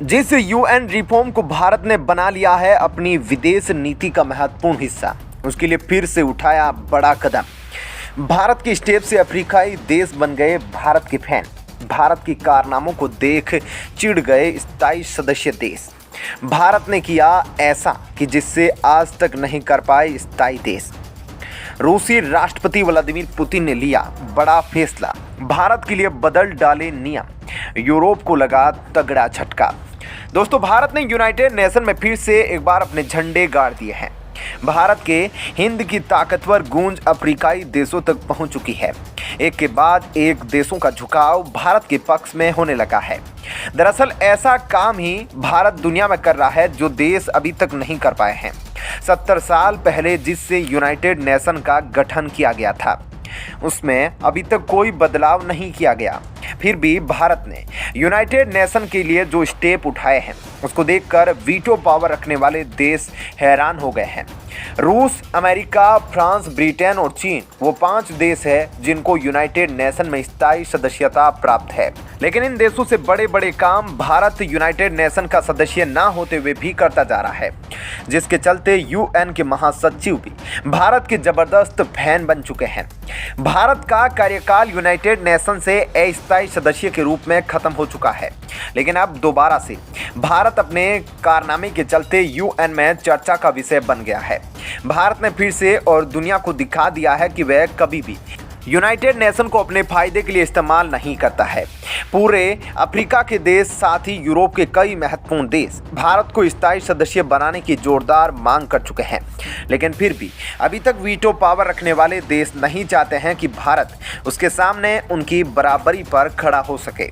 जिस UN reform को भारत ने बना लिया है अपनी विदेश नीति का महत्वपूर्ण हिस्सा, उसके लिए फिर से उठाया बड़ा कदम। भारत के स्टेप से अफ्रीकाई देश बन गए भारत के फैन। भारत की कारनामों को देख चिढ़ गए स्थायी सदस्य देश। भारत ने किया ऐसा कि जिससे आज तक नहीं कर पाए स्थायी देश। रूसी राष्ट्रपति व्लादिमीर पुतिन ने लिया बड़ा फैसला, भारत के लिए बदल डाले नियम। यूरोप को लगा तगड़ा झटका। दोस्तों, भारत ने यूनाइटेड नेशन में फिर से एक बार अपने झंडे गाड़ दिए हैं। भारत के हिंद की ताकतवर गूंज अफ्रीकाई देशों तक पहुंच चुकी है। एक के बाद एक देशों का झुकाव भारत के पक्ष में होने लगा है। दरअसल ऐसा काम ही भारत दुनिया में कर रहा है जो देश अभी तक नहीं कर पाए हैं। 70 साल पहले जिससे यूनाइटेड नेशन का गठन किया गया था, उसमें अभी तक कोई बदलाव नहीं किया गया। फिर भी भारत ने यूनाइटेड नेशन के लिए जो स्टेप उठाए हैं, उसको देखकर वीटो पावर रखने वाले देश हैरान हो गए हैं। रूस, अमेरिका, फ्रांस, ब्रिटेन और चीन वो 5 देश हैं जिनको यूनाइटेड नेशन में स्थायी सदस्यता प्राप्त है। लेकिन इन देशों से बड़े बड़े काम भारत यूनाइटेड नेशन का सदस्य ना होते हुए भी करता जा रहा है, जिसके चलते यूएन के महासचिव भी भारत के जबरदस्त फैन बन चुके हैं। भारत का कार्यकाल यूनाइटेड नेशन से अस्थायी सदस्य के रूप में खत्म हो चुका है, लेकिन अब दोबारा से भारत अपने कारनामे के चलते यूएन में चर्चा का विषय बन गया है। भारत ने फिर से और दुनिया को दिखा दिया है कि वह कभी भी यूनाइटेड नेशन को अपने फायदे के लिए इस्तेमाल नहीं करता है। पूरे अफ्रीका के देश, साथ ही यूरोप के कई महत्वपूर्ण देश भारत को स्थायी सदस्य बनाने की जोरदार मांग कर चुके हैं, लेकिन फिर भी अभी तक वीटो पावर रखने वाले देश नहीं चाहते हैं कि भारत उसके सामने उनकी बराबरी पर खड़ा हो सके।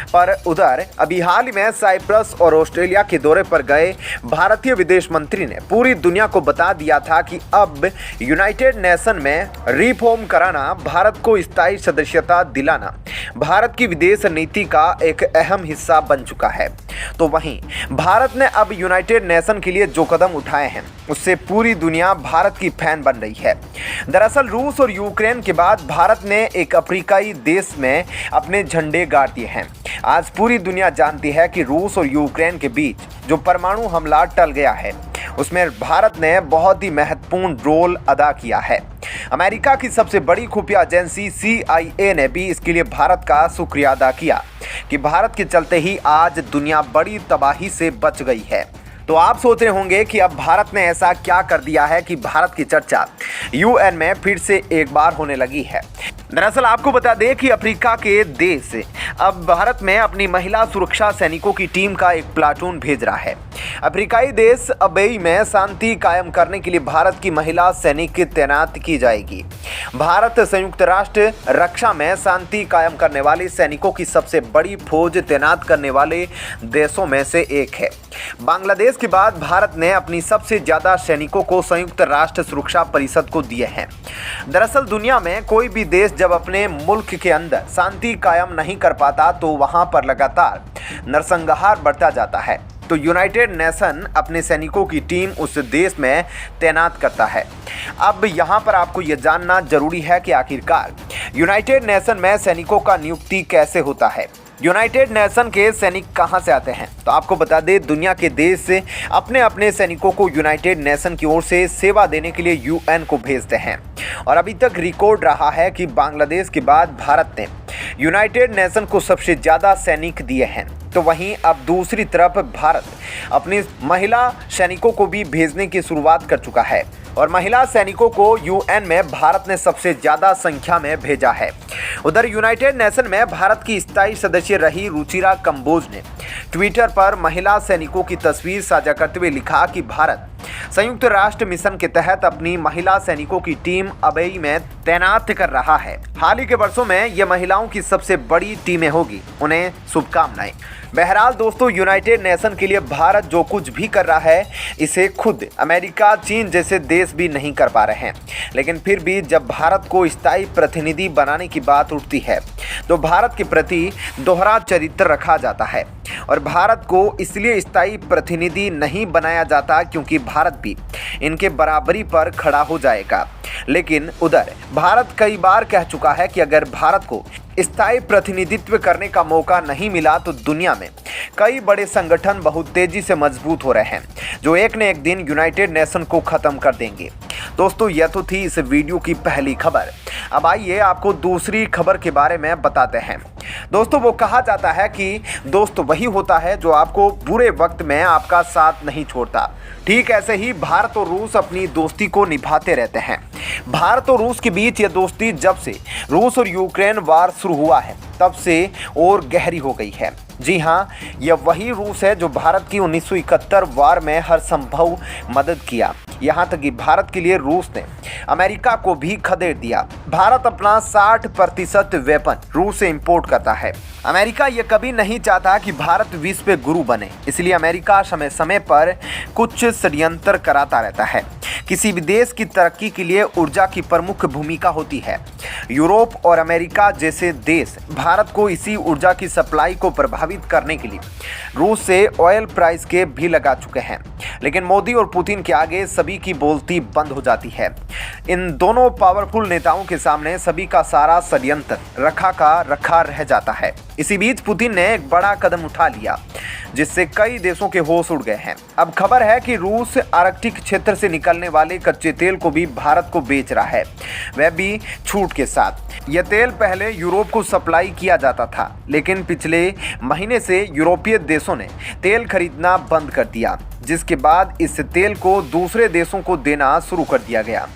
पर उधर अभी हाल ही में साइप्रस और ऑस्ट्रेलिया के दौरे पर गए भारतीय विदेश मंत्री ने पूरी दुनिया को बता दिया था कि अब यूनाइटेड नेशन में रिफॉर्म कराना, भारत को स्थायी सदस्यता दिलाना भारत की विदेश नीति का एक अहम हिस्सा बन चुका है। तो वहीं भारत ने अब यूनाइटेड नेशन के लिए जो कदम उठाए हैं, उससे पूरी दुनिया भारत की फैन बन रही है। दरअसल रूस और यूक्रेन के बाद भारत ने एक अफ्रीकाई देश में अपने झंडे गाड़ दिए हैं। आज पूरी दुनिया जानती है कि रूस और यूक्रेन के बीच जो परमाणु हमला टल गया है, उसमें भारत ने बहुत ही महत्वपूर्ण रोल अदा किया है। अमेरिका की सबसे बड़ी खुफिया एजेंसी CIA ने भी इसके लिए भारत का शुक्रिया अदा किया कि भारत के चलते ही आज दुनिया बड़ी तबाही से बच गई है। तो आप सोच रहे होंगे कि अब भारत ने ऐसा क्या कर दिया है कि भारत की चर्चा यूएन में फिर से एक बार होने लगी है। दरअसल आपको बता दें कि अफ्रीका के देश अब भारत में अपनी महिला सुरक्षा सैनिकों की टीम का एक प्लाटून भेज रहा है। अफ्रीकाई देश अबेई में शांति कायम करने के लिए भारत की महिला सैनिक तैनात की जाएगी। भारत संयुक्त राष्ट्र रक्षा में शांति कायम करने वाले सैनिकों की सबसे बड़ी फौज तैनात करने वाले देशों में से एक है। बांग्लादेश के बाद भारत ने अपनी सबसे ज़्यादा सैनिकों को संयुक्त राष्ट्र सुरक्षा परिषद को दिए हैं। दरअसल दुनिया में कोई भी देश जब अपने मुल्क के अंदर शांति कायम नहीं कर पाता तो वहां पर लगातार नरसंहार बढ़ता जाता है। तो यूनाइटेड नेशन अपने सैनिकों की टीम उस देश में तैनात करता है। अब यहाँ पर आपको यह जानना जरूरी है कि आखिरकार यूनाइटेड नेशन में सैनिकों का नियुक्ति कैसे होता है। यूनाइटेड नेशन के सैनिक कहां से आते हैं, तो आपको बता दें दुनिया के देश से अपने अपने सैनिकों को यूनाइटेड नेशन की ओर से सेवा देने के लिए यूएन को भेजते हैं। और अभी तक रिकॉर्ड रहा है कि बांग्लादेश के बाद भारत ने यूनाइटेड नेशन को सबसे ज़्यादा सैनिक दिए हैं। तो वहीं अब दूसरी तरफ भारत अपनी महिला सैनिकों को भी भेजने की शुरुआत कर चुका है और महिला सैनिकों को यूएन में भारत ने सबसे ज़्यादा संख्या में भेजा है। उधर यूनाइटेड नेशन में भारत की स्थायी सदस्य रही रुचिरा कंबोज ने ट्विटर पर महिला सैनिकों की तस्वीर साझा करते हुए लिखा कि भारत संयुक्त राष्ट्र मिशन के तहत अपनी महिला सैनिकों की टीम अबेई में तैनात कर रहा है। हाल ही के वर्षों में ये महिलाओं की सबसे बड़ी टीमें होगी। उन्हें शुभकामनाएं। बहरहाल दोस्तों, यूनाइटेड नेशन के लिए भारत जो कुछ भी कर रहा है, इसे खुद अमेरिका, चीन जैसे देश भी नहीं कर पा रहे हैं। लेकिन फिर भी जब भारत को स्थायी प्रतिनिधि बनाने की बात उठती है, तो भारत के प्रति दोहरा चरित्र रखा जाता है। और भारत को इसलिए स्थायी प्रतिनिधि नहीं बनाया जाता क्योंकि भारत भी इनके बराबरी पर खड़ा हो जाएगा। लेकिन उधर भारत कई बार कह चुका है कि अगर भारत को स्थायी प्रतिनिधित्व करने का मौका नहीं मिला तो दुनिया में कई बड़े संगठन बहुत तेजी से मजबूत हो रहे हैं, जो एक न एक दिन यूनाइटेड नेशन को खत्म कर देंगे। दोस्तों, यह तो थी इस वीडियो की पहली खबर। अब आइए आपको दूसरी खबर के बारे में बताते हैं। दोस्तों, वो कहा जाता है कि दोस्त वही होता है जो आपको बुरे वक्त में आपका साथ नहीं छोड़ता। ठीक ऐसे ही भारत और रूस अपनी दोस्ती को निभाते रहते हैं। भारत और रूस के बीच यह दोस्ती जब से रूस और यूक्रेन वार शुरू हुआ है तब से और गहरी हो गई है। जी हाँ, यह वही रूस है जो भारत की 1971 वार में हर संभव मदद किया। यहाँ तक कि भारत के लिए रूस ने अमेरिका को भी खदेड़ दिया। भारत अपना 60% वेपन रूस से इंपोर्ट करता है। अमेरिका ये कभी नहीं चाहता कि भारत विश्व पे गुरु बने, इसलिए अमेरिका समय समय पर कुछ षड्यंत्र कराता रहता है। किसी भी देश की तरक्की के लिए ऊर्जा की प्रमुख भूमिका होती है। यूरोप और अमेरिका जैसे देश भारत को इसी ऊर्जा की सप्लाई को प्रभावित करने के लिए रूस से ऑयल प्राइस के भी लगा चुके हैं, लेकिन मोदी और पुतिन के आगे सभी की बोलती बंद हो जाती है। इन दोनों पावरफुल नेताओं के सामने सभी का सारा षड्यंत्र रखा का रखा रह जाता है। इसी बीच पुतिन ने एक बड़ा कदम उठा लिया, जिससे कई देशों के होश उड़ गए हैं। अब खबर है कि रूस आर्कटिक क्षेत्र से निकलने वाले कच्चे तेल को भी भारत को बेच रहा है, वह भी छूट के साथ। यह तेल पहले यूरोप को सप्लाई किया जाता था, लेकिन पिछले महीने से यूरोपीय देशों ने तेल खरीदना बंद कर दिया, जिसके बाद इस तेल को दूसरे देशों को देना शुरू कर दिया गया,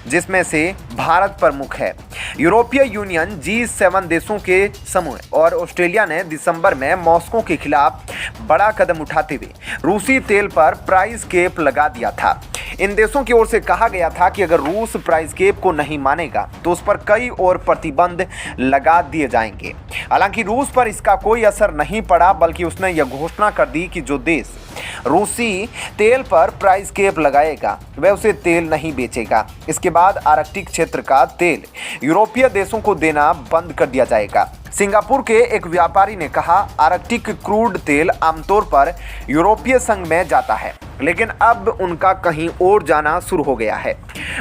जिसमें से भारत प्रमुख है। यूरोपीय यूनियन G7 देशों के समूह और ऑस्ट्रेलिया ने दिसंबर में मॉस्को के खिलाफ बड़ा कदम उठाते हुए रूसी तेल पर प्राइस कैप लगा दिया था। इन देशों की ओर से कहा गया था कि अगर रूस प्राइस कैप को नहीं मानेगा तो उस पर कई और प्रतिबंध लगा दिए जाएंगे। हालांकि रूस पर इसका कोई असर नहीं पड़ा, बल्कि उसने यह घोषणा कर दी कि जो देश रूसी तेल पर प्राइस कैप लगाएगा वह उसे तेल नहीं बेचेगा। इसके बाद आर्कटिक क्षेत्र का तेल यूरोपीय देशों को देना बंद कर दिया जाएगा। सिंगापुर के एक व्यापारी ने कहा, आर्कटिक क्रूड तेल आमतौर पर यूरोपीय संघ में जाता है, लेकिन अब उनका कहीं और जाना शुरू हो गया है।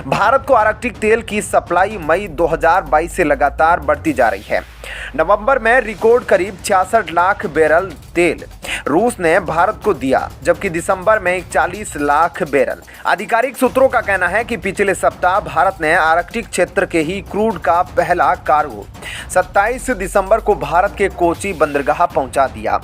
भारत को आर्कटिक तेल की सप्लाई मई 2022 से लगातार बढ़ती जा रही है। नवंबर में रिकॉर्ड करीब 66 लाख बैरल तेल रूस ने भारत को दिया, जबकि दिसंबर में 40 लाख बैरल। आधिकारिक सूत्रों का कहना है कि पिछले सप्ताह भारत ने आर्कटिक क्षेत्र के ही क्रूड का पहला कार्गो 27 दिसंबर को भारत के कोची बंदरगाह पहुंचा दिया।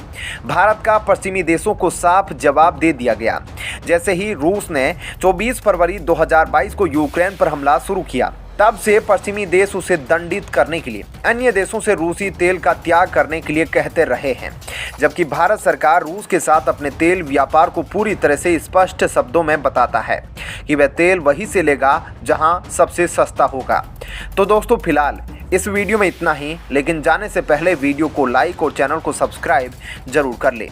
भारत का पश्चिमी देशों को साफ जवाब दे दिया गया। जैसे ही रूस ने 24 फरवरी 2022 को यूक्रेन पर हमला शुरू किया, तब से पश्चिमी देश उसे दंडित करने के लिए अन्य देशों से रूसी तेल का त्याग करने के लिए कहते रहे हैं, जबकि भारत सरकार रूस के साथ अपने तेल व्यापार को पूरी तरह से स्पष्ट शब्दों में बताता है कि वह तेल वहीं से लेगा जहां सबसे सस्ता होगा। तो दोस्तों, फिलहाल इस वीडियो में इतना ही, लेकिन जाने से पहले वीडियो को लाइक और चैनल को सब्सक्राइब जरूर कर ले।